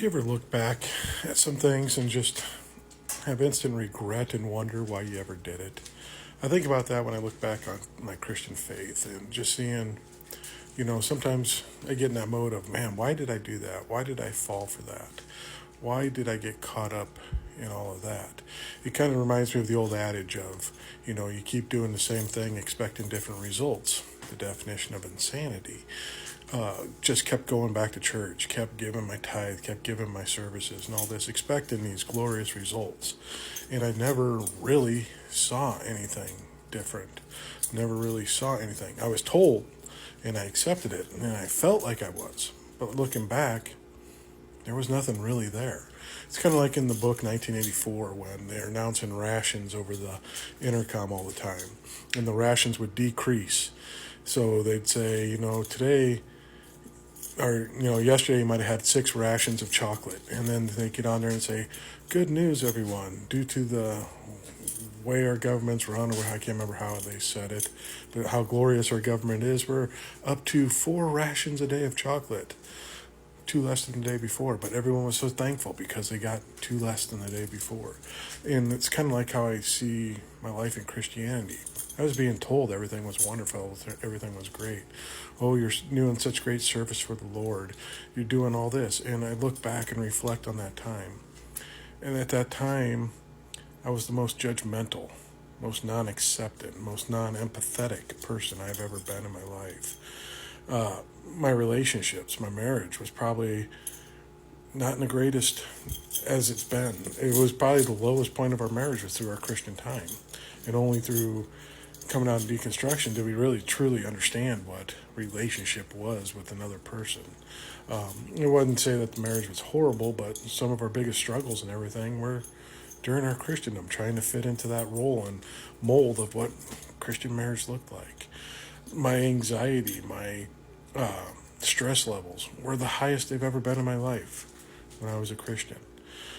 Do you ever look back at some things and just have instant regret and wonder why you ever did it? I think about that when I look back on my Christian faith and just seeing, sometimes I get in that mode of, man, why did I do that? Why did I fall for that? Why did I get caught up in all of that? It kind of reminds me of the old adage of, you keep doing the same thing expecting different results. The definition of insanity. Just kept going back to church, kept giving my tithe, kept giving my services and all this, expecting these glorious results. And I never really saw anything different. Never really saw anything. I was told and I accepted it and I felt like I was. But looking back, there was nothing really there. It's kind of like in the book 1984 when they're announcing rations over the intercom all the time. And the rations would decrease. So they'd say, today or yesterday you might have had 6 rations of chocolate, and then they get on there and say, good news everyone, due to the way our government's run, or I can't remember how they said it, but how glorious our government is, we're up to 4 rations a day of chocolate, 2 less than the day before. But everyone was so thankful because they got 2 less than the day before. And it's kind of like how I see my life in Christianity. I was being told everything was wonderful, everything was great. Oh, you're doing such great service for the Lord. You're doing all this. And I look back and reflect on that time. And at that time, I was the most judgmental, most non-acceptant, most non-empathetic person I've ever been in my life. My relationships, my marriage was probably not in the greatest as it's been. It was probably the lowest point of our marriage was through our Christian time. And only through coming out of deconstruction did we really truly understand what relationship was with another person. I wouldn't say that the marriage was horrible, but some of our biggest struggles and everything were during our Christendom, trying to fit into that role and mold of what Christian marriage looked like. My anxiety, my stress levels were the highest they've ever been in my life when I was a Christian.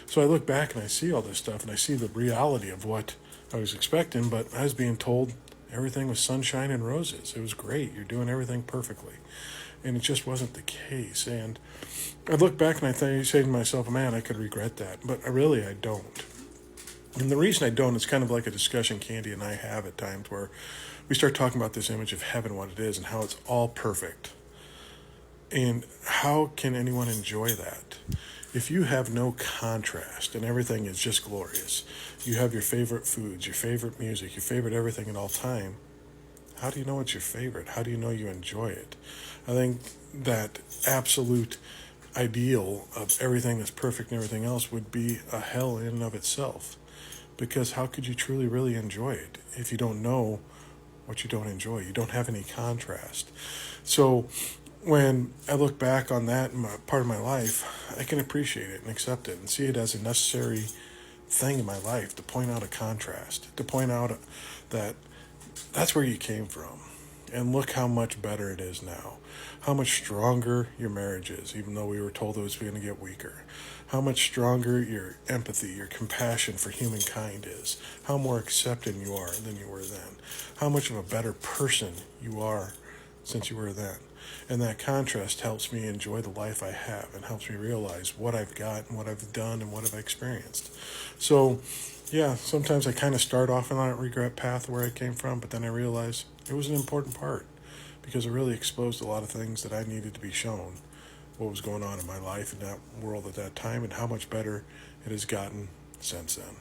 So I look back and I see all this stuff and I see the reality of what I was expecting, but I was being told everything was sunshine and roses. It was great. You're doing everything perfectly. And it just wasn't the case. And I look back and I say to myself, man, I could regret that. But I don't. And the reason I don't is kind of like a discussion Candy and I have at times where we start talking about this image of heaven, what it is, and how it's all perfect. And how can anyone enjoy that? If you have no contrast and everything is just glorious, you have your favorite foods, your favorite music, your favorite everything at all time, how do you know it's your favorite? How do you know you enjoy it? I think that absolute ideal of everything that's perfect and everything else would be a hell in and of itself. Because how could you truly, really enjoy it if you don't know what you don't enjoy? You don't have any contrast. So when I look back on that part of my life, I can appreciate it and accept it and see it as a necessary thing in my life to point out a contrast, to point out that that's where you came from. And look how much better it is now. How much stronger your marriage is, even though we were told it was going to get weaker. How much stronger your empathy, your compassion for humankind is. How more accepting you are than you were then. How much of a better person you are since you were then. And that contrast helps me enjoy the life I have and helps me realize what I've got and what I've done and what I've experienced. So, yeah, sometimes I kind of start off on that regret path where I came from, but then I realize it was an important part because it really exposed a lot of things that I needed to be shown, what was going on in my life in that world at that time and how much better it has gotten since then.